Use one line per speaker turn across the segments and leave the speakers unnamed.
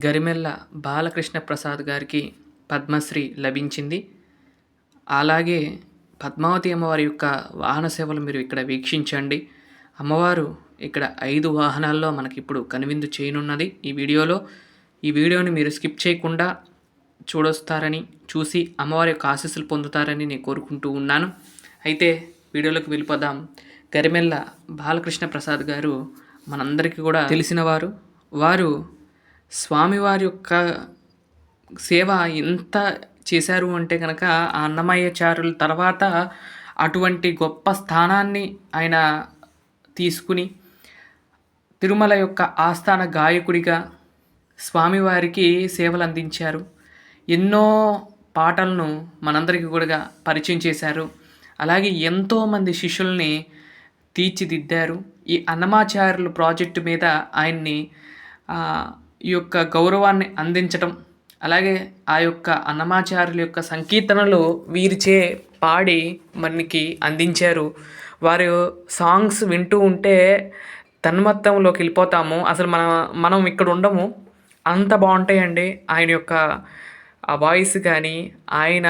గరిమెళ్ళ బాలకృష్ణ ప్రసాద్ గారికి పద్మశ్రీ లభించింది. అలాగే పద్మావతి అమ్మవారి యొక్క వాహన సేవలు మీరు ఇక్కడ వీక్షించండి. అమ్మవారు ఇక్కడ 5 వాహనాల్లో మనకిప్పుడు కనువిందు చేయనున్నది ఈ వీడియోలో. ఈ వీడియోని మీరు స్కిప్ చేయకుండా చూసి అమ్మవారి యొక్క ఆశీస్సులు పొందుతారని నేను కోరుకుంటూ ఉన్నాను. అయితే వీడియోలోకి వెళ్ళిపోదాం. గరిమెళ్ళ బాలకృష్ణ ప్రసాద్ గారు మనందరికీ కూడా తెలిసినవారు. వారు స్వామివారి యొక్క సేవ ఎంత చేశారు అంటే కనుక ఆ అన్నమయ్యాచార్యుల తర్వాత అటువంటి గొప్ప స్థానాన్ని ఆయన తీసుకుని తిరుమల యొక్క ఆస్థాన గాయకుడిగా స్వామివారికి సేవలు అందించారు. ఎన్నో పాటలను మనందరికీ కూడా పరిచయం చేశారు. అలాగే ఎంతోమంది శిష్యుల్ని తీర్చిదిద్దారు. ఈ అన్నమాచార్యుల ప్రాజెక్టు మీద ఆయన్ని ఈ యొక్క గౌరవాన్ని అందించటం, అలాగే ఆ యొక్క అన్నమాచార్యుల యొక్క సంకీర్తనలు వీరిచే పాడి మనకి అందించారు. వారి సాంగ్స్ వింటూ ఉంటే తన్మత్తంలోకి వెళ్ళిపోతాము. అసలు మనం ఇక్కడ ఉండము, అంత బాగుంటాయండి. ఆయన యొక్క ఆ వాయిస్ కానీ ఆయన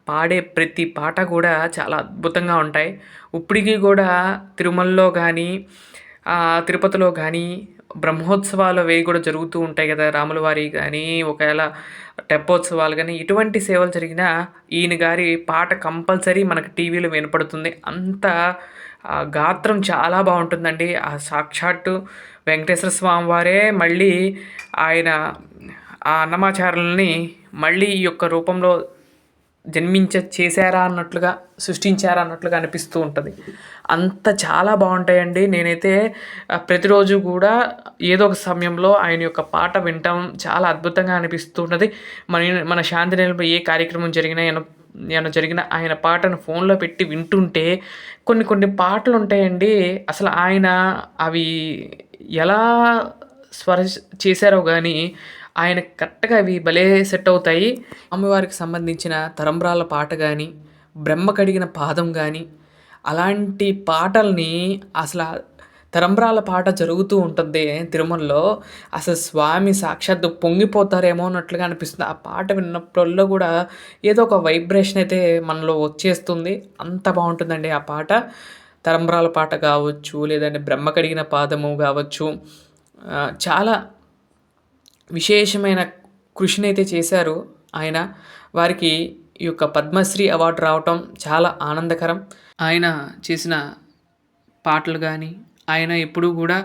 పాడే ప్రతి పాట కూడా చాలా అద్భుతంగా ఉంటాయి. ఇప్పటికీ కూడా తిరుమలలో కానీ తిరుపతిలో కానీ బ్రహ్మోత్సవాలు అవి కూడా జరుగుతూ ఉంటాయి కదా, రాముల వారి కానీ ఒకవేళ తెప్పోత్సవాలు కానీ ఇటువంటి సేవలు జరిగినా ఈయన గారి పాట కంపల్సరీ మనకు టీవీలో వినపడుతుంది. అంత గాత్రం చాలా బాగుంటుందండి. ఆ సాక్షాత్తు వెంకటేశ్వర స్వామి వారే మళ్ళీ ఆయన ఆ అన్నమాచారులని మళ్ళీ ఈ యొక్క రూపంలో చేశారా అన్నట్లుగా, సృష్టించారా అన్నట్లుగా అనిపిస్తూ ఉంటుంది. అంత చాలా బాగుంటాయండి. నేనైతే ప్రతిరోజు కూడా ఏదో ఒక సమయంలో ఆయన యొక్క పాట వింటాం, చాలా అద్భుతంగా అనిపిస్తూ ఉంటుంది. మన శాంతి నిలయంలో ఏ కార్యక్రమం ఏమైనా జరిగిన ఆయన పాటను ఫోన్లో పెట్టి వింటుంటే కొన్ని పాటలు ఉంటాయండి. అసలు ఆయన అవి ఎలా స్వర చేశారో కానీ ఆయన కరెక్ట్గా అవి భలే సెట్ అవుతాయి. అమ్మవారికి సంబంధించిన తరంబ్రాల పాట కానీ, బ్రహ్మ కడిగిన పాదం కానీ, అలాంటి పాటల్ని అసలు తరంబ్రాల పాట జరుగుతూ ఉంటుంది తిరుమలలో. అసలు స్వామి సాక్షాత్తు పొంగిపోతారేమో అన్నట్లుగా అనిపిస్తుంది. ఆ పాట విన్నప్పుడల్లో కూడా ఏదో ఒక వైబ్రేషన్ అయితే మనలో వచ్చేస్తుంది. అంత బాగుంటుందండి ఆ పాట. తరంబ్రాల పాట కావచ్చు, లేదంటే బ్రహ్మ కడిగిన పాదము కావచ్చు, చాలా విశేషమైన కృషిని అయితే చేశారు ఆయన. వారికి ఈ యొక్క పద్మశ్రీ అవార్డు రావటం చాలా ఆనందకరం. ఆయన చేసిన పాటలు కానీ, ఆయన ఎప్పుడూ కూడా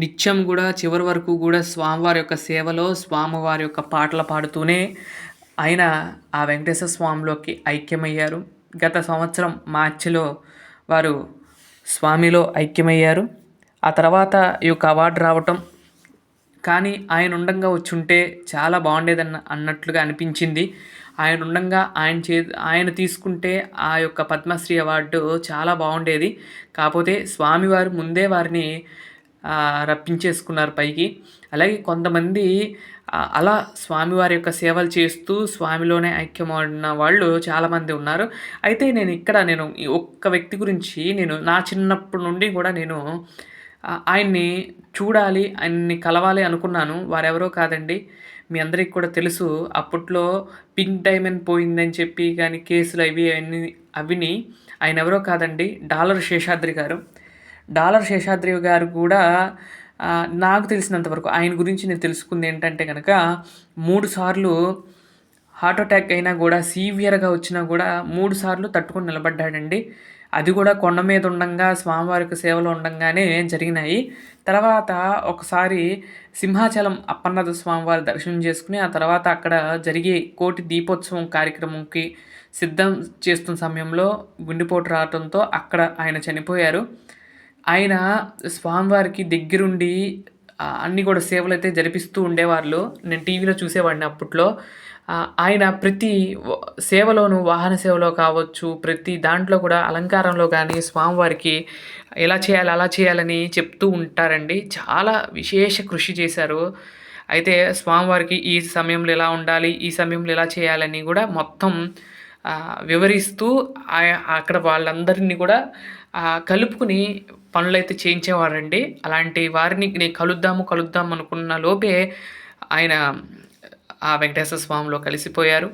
నిత్యం కూడా చివరి వరకు కూడా స్వామివారి యొక్క సేవలో స్వామివారి యొక్క పాటలు పాడుతూనే ఆయన ఆ వెంకటేశ్వర స్వామిలోకి ఐక్యమయ్యారు. గత సంవత్సరం మార్చిలో వారు స్వామిలో ఐక్యమయ్యారు. ఆ తర్వాత ఈ యొక్క అవార్డు రావటం, కానీ ఆయన ఉండంగా వచ్చుంటే చాలా అన్నట్లుగా అనిపించింది. ఆయన ఉండంగా ఆయన తీసుకుంటే ఆ యొక్క పద్మశ్రీ అవార్డు చాలా బాగుండేది. కాకపోతే స్వామివారు ముందే వారిని రప్పించేసుకున్నారు పైకి. అలాగే కొంతమంది అలా స్వామివారి యొక్క సేవలు చేస్తూ స్వామిలోనే ఐక్యమైన వాళ్ళు చాలామంది ఉన్నారు. అయితే నేను ఒక్క వ్యక్తి గురించి నా చిన్నప్పటి నుండి కూడా నేను ఆయన్ని చూడాలి, ఆయన్ని కలవాలి అనుకున్నాను. వారెవరో కాదండి, మీ అందరికి కూడా తెలుసు. అప్పట్లో పింక్ డైమండ్ పోయిందని చెప్పి కానీ కేసులు అవిని ఆయన ఎవరో కాదండి, డాలర్ శేషాద్రి గారు. డాలర్ శేషాద్రి గారు కూడా నాకు తెలిసినంతవరకు ఆయన గురించి నేను తెలుసుకుంది ఏంటంటే కనుక 3 సార్లు హార్ట్ అటాక్ అయినా కూడా, సీవియర్గా వచ్చినా కూడా 3 సార్లు తట్టుకొని నిలబడ్డాడండి. అది కూడా కొండ మీద ఉండంగా స్వామివారికి సేవలో ఉండంగానే జరిగినాయి. తర్వాత ఒకసారి సింహాచలం అప్పన్నద స్వామివారి దర్శనం చేసుకుని ఆ తర్వాత అక్కడ జరిగే కోటి దీపోత్సవం కార్యక్రమంకి సిద్ధం చేస్తున్న సమయంలో గుండెపోటు రావడంతో అక్కడ ఆయన చనిపోయారు. ఆయన స్వామివారికి దగ్గరుండి అన్నీ కూడా సేవలు అయితే జరిపిస్తూ ఉండేవాళ్ళు. నేను టీవీలో చూసేవాడిని అప్పట్లో. ఆయన ప్రతి సేవలోనూ, వాహన సేవలో కావచ్చు, ప్రతి దాంట్లో కూడా అలంకారంలో కానీ స్వామివారికి ఎలా చేయాలి అలా చేయాలని చెప్తూ ఉంటారండి. చాలా విశేష కృషి చేశారు. అయితే స్వామివారికి ఈ సమయంలో ఎలా ఉండాలి, ఈ సమయంలో ఎలా చేయాలని కూడా మొత్తం వివరిస్తూ అక్కడ వాళ్ళందరినీ కూడా కలుపుకుని పనులైతే చేయించేవారండి. అలాంటి వారిని నేను కలుద్దాం అనుకున్న లోపే ఆయన ఆ వెంకటేశ్వర స్వామిలో కలిసిపోయారు.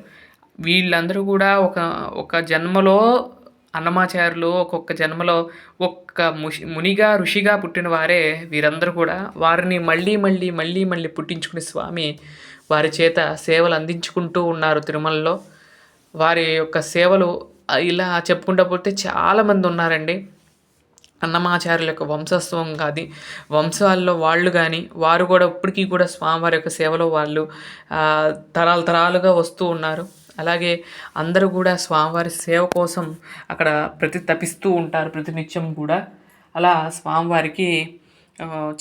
వీళ్ళందరూ కూడా ఒక ఒక జన్మలో అన్నమాచార్యులు ఒక్కొక్క జన్మలో మునిగా ఋషిగా పుట్టిన వారే వీరందరూ కూడా. వారిని మళ్ళీ పుట్టించుకునే స్వామి వారి చేత సేవలు అందించుకుంటూ ఉన్నారు తిరుమలలో. వారి యొక్క సేవలు ఇలా చెప్పుకుంటూ పోతే చాలామంది ఉన్నారండి. అన్నమాచార్యుల యొక్క వంశస్థం కాదు, వంశాల్లో వాళ్ళు కానీ వారు కూడా ఇప్పటికీ కూడా స్వామివారి యొక్క సేవలో వాళ్ళు తరాలుగా వస్తూ ఉన్నారు. అలాగే అందరూ కూడా స్వామివారి సేవ కోసం అక్కడ తపిస్తూ ఉంటారు ప్రతినిత్యం కూడా. అలా స్వామివారికి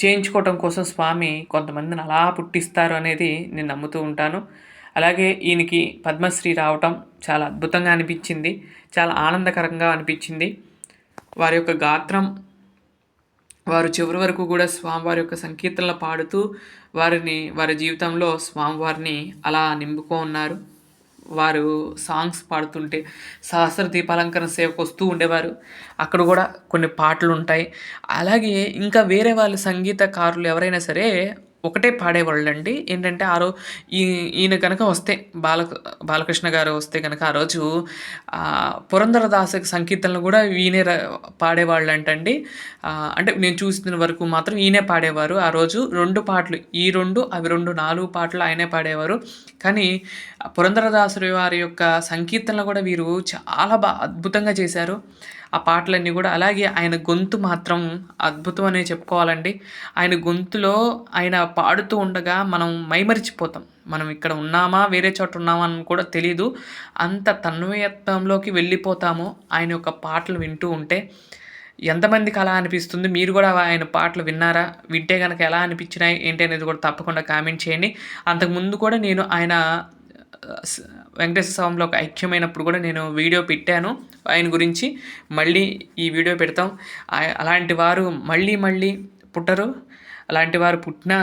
చేయించుకోవటం కోసం స్వామి కొంతమందిని అలా పుట్టిస్తారు అనేది నేను నమ్ముతూ ఉంటాను. అలాగే ఈయనకి పద్మశ్రీ రావటం చాలా అద్భుతంగా అనిపించింది, చాలా ఆనందకరంగా అనిపించింది. వారి యొక్క గాత్రం, వారు చివరి వరకు కూడా స్వామివారి యొక్క సంకీర్తనలు పాడుతూ వారి జీవితంలో స్వామివారిని అలా నింపుకో ఉన్నారు. వారు సాంగ్స్ పాడుతుంటే సహస్ర దీపాలంకరణ సేవకు వస్తూ ఉండేవారు. అక్కడ కూడా కొన్ని పాటలు ఉంటాయి. అలాగే ఇంకా వేరే వాళ్ళ సంగీతకారులు ఎవరైనా సరే ఒకటే పాడేవాళ్ళండి. ఏంటంటే ఈయన కనుక వస్తే బాలకృష్ణ గారు వస్తే కనుక ఆ రోజు పురంధరదాసు సంకీర్తనలు కూడా ఈయనే పాడేవాళ్ళు అంటండి. అంటే నేను చూసిన వరకు మాత్రం ఈయనే పాడేవారు ఆ రోజు. 2 పాటలు, ఈ 2 అవి 2 4 పాటలు ఆయనే పాడేవారు. కానీ పురంధరదాసు వారి యొక్క సంకీర్తనలు కూడా వీరు చాలా అద్భుతంగా చేశారు ఆ పాటలన్నీ కూడా. అలాగే ఆయన గొంతు మాత్రం అద్భుతం అనే చెప్పుకోవాలండి. ఆయన గొంతులో ఆయన పాడుతూ ఉండగా మనం మైమరిచిపోతాం. మనం ఇక్కడ ఉన్నామా వేరే చోట ఉన్నామా అని కూడా తెలీదు. అంత తన్మయత్వంలోకి వెళ్ళిపోతాము ఆయన యొక్క పాటలు వింటూ ఉంటే. ఎంతమందికి అలా అనిపిస్తుంది? మీరు కూడా ఆయన పాటలు విన్నారా? వింటే కనుక ఎలా అనిపించినాయి ఏంటి అనేది కూడా తప్పకుండా కామెంట్ చేయండి. అంతకుముందు కూడా నేను ఆయన వెంకటేశ్వర స్వామిలో ఒక ఐక్యమైనప్పుడు కూడా నేను వీడియో పెట్టాను ఆయన గురించి. మళ్ళీ ఈ వీడియో పెడతాం. అలాంటి వారు మళ్ళీ పుట్టరు. అలాంటి వారు పుట్టినా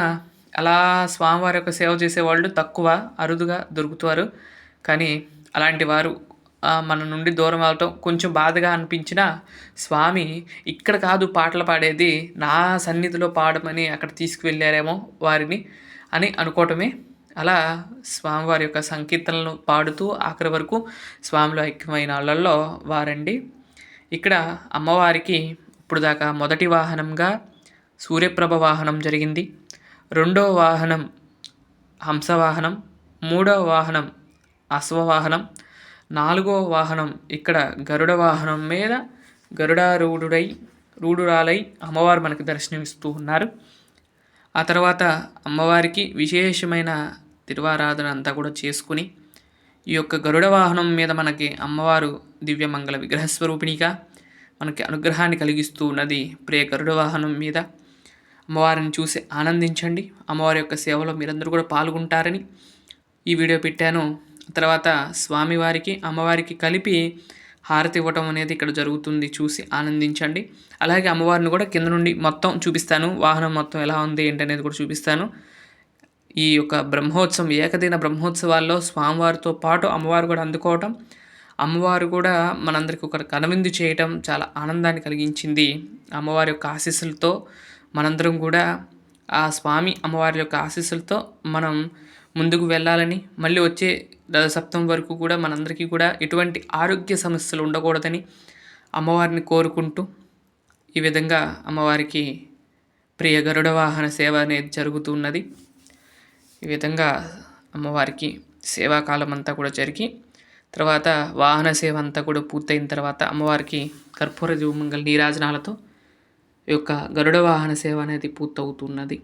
అలా స్వామివారి యొక్క సేవ చేసేవాళ్ళు తక్కువ, అరుదుగా దొరుకుతారు. కానీ అలాంటి వారు మన నుండి దూరం అవటం కొంచెం బాధగా అనిపించిన స్వామి ఇక్కడ కాదు పాటలు పాడేది, నా సన్నిధిలో పాడమని అక్కడ తీసుకువెళ్ళారేమో వారిని అని అనుకోవటమే. అలా స్వామివారి యొక్క సంకీర్తనలను పాడుతూ ఆఖరి వరకు స్వామిలో ఐక్యమైన వాళ్ళల్లో వారండి. ఇక్కడ అమ్మవారికి ఇప్పుడు దాకా మొదటి వాహనంగా సూర్యప్రభ వాహనం జరిగింది, రెండవ వాహనం హంసవాహనం, మూడవ వాహనం అశ్వవాహనం, నాలుగవ వాహనం ఇక్కడ గరుడ వాహనం మీద రూఢురాలై అమ్మవారు మనకి దర్శనమిస్తూ ఉన్నారు. ఆ తర్వాత అమ్మవారికి విశేషమైన తిరువారాధన అంతా కూడా చేసుకుని ఈ యొక్క గరుడ వాహనం మీద మనకి అమ్మవారు దివ్యమంగళ విగ్రహస్వరూపిణిగా మనకి అనుగ్రహాన్ని కలిగిస్తూ ఉన్నది. ప్రియ గరుడ వాహనం మీద అమ్మవారిని చూసి ఆనందించండి. అమ్మవారి యొక్క సేవలో మీరందరూ కూడా పాల్గొంటారని ఈ వీడియో పెట్టాను. తర్వాత స్వామివారికి అమ్మవారికి కలిపి హారతి ఇవ్వటం అనేది ఇక్కడ జరుగుతుంది, చూసి ఆనందించండి. అలాగే అమ్మవారిని కూడా కింద నుండి మొత్తం చూపిస్తాను, వాహనం మొత్తం ఎలా ఉంది ఏంటి అనేది కూడా చూపిస్తాను. ఈ యొక్క బ్రహ్మోత్సవం, ఏకదిన బ్రహ్మోత్సవాల్లో స్వామివారితో పాటు అమ్మవారు కూడా అందుకోవటం, అమ్మవారు కూడా మనందరికీ ఒక కనువిందు చేయటం చాలా ఆనందాన్ని కలిగించింది. అమ్మవారి యొక్క ఆశీస్సులతో మనందరం కూడా ఆ స్వామి అమ్మవారి యొక్క ఆశీస్సులతో మనం ముందుకు వెళ్ళాలని, మళ్ళీ వచ్చే రథసప్తమి వరకు కూడా మనందరికీ కూడా ఎటువంటి ఆరోగ్య సమస్యలు ఉండకూడదని అమ్మవారిని కోరుకుంటూ ఈ విధంగా అమ్మవారికి ప్రియ గరుడ వాహన సేవ అనేది జరుగుతున్నది. ఈ విధంగా అమ్మవారికి సేవాకాలం అంతా కూడా జరిగి తర్వాత వాహన సేవ అంతా కూడా పూర్తయిన తర్వాత అమ్మవారికి కర్పూర దివ్యమంగళ నీరాజనాలతో ఈ యొక్క గరుడ వాహన సేవ అనేది పూర్తవుతున్నది.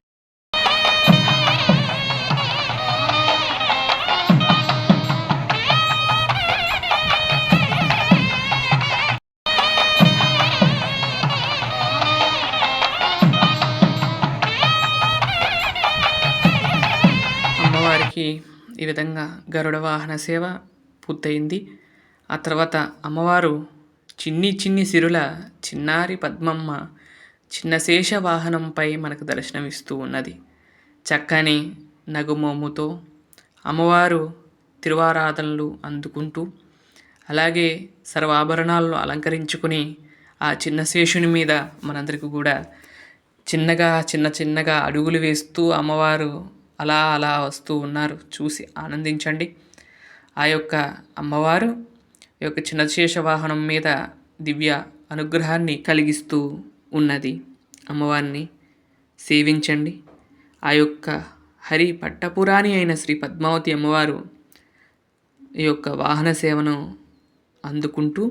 అమ్మవారికి ఈ విధంగా గరుడ వాహన సేవ పూర్తయింది. ఆ తర్వాత అమ్మవారు చిన్ని సిరుల చిన్నారి పద్మమ్మ చిన్న శేష వాహనంపై మనకు దర్శనమిస్తూ ఉన్నది. చక్కని నగుమోముతో అమ్మవారు తిరువారాధనలు అందుకుంటూ అలాగే సర్వాభరణాలను అలంకరించుకుని ఆ చిన్న శేషుని మీద మనందరికీ కూడా చిన్నగా అడుగులు వేస్తూ అమ్మవారు అలా అలా వస్తూ ఉన్నారు. చూసి ఆనందించండి. ఆ యొక్క అమ్మవారు ఈ యొక్క చిన్నశేష వాహనం మీద దివ్య అనుగ్రహాన్ని కలిగిస్తూ ఉన్నది. అమ్మవారిని సేవించండి. ఆ యొక్క హరి పట్టపురాణి అయిన శ్రీ పద్మావతి అమ్మవారు ఈ యొక్క వాహన సేవను అందుకుంటూ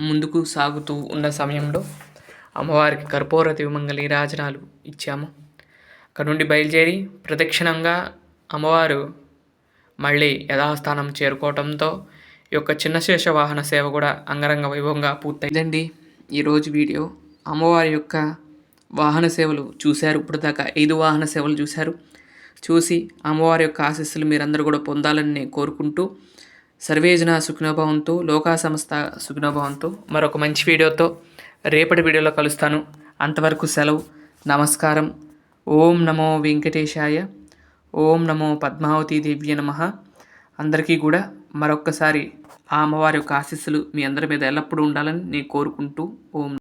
ముందుకు సాగుతూ ఉన్న సమయంలో అమ్మవారికి కర్పూర దివ్యమంగళ నీరాజనాలు ఇచ్చాము. అక్కడ నుండి బయలుదేరి ప్రదక్షిణంగా అమ్మవారు మళ్ళీ యథాస్థానం చేరుకోవడంతో ఈ యొక్క చిన్నశేష వాహన సేవ కూడా అంగరంగ వైభవంగా పూర్తయిందండి. ఈరోజు వీడియో అమ్మవారి యొక్క వాహన సేవలు చూశారు. ఇప్పుడు దాకా 5 వాహన సేవలు చూసి అమ్మవారి యొక్క ఆశీస్సులు మీరందరూ కూడా పొందాలని నేను కోరుకుంటూ సర్వేజన సుఖినోభవంతు, లోకా సమస్త సుఖినోభవంతు. మరొక మంచి వీడియోతో రేపటి వీడియోలో కలుస్తాను. అంతవరకు సెలవు. నమస్కారం. ఓం నమో వెంకటేశాయ. ఓం నమో పద్మావతీ దేవ్య నమః. అందరికీ కూడా మరొక్కసారి ఆ అమ్మవారి యొక్క ఆశీస్సులు మీ అందరి మీద ఎల్లప్పుడూ ఉండాలని నేను కోరుకుంటూ ఓం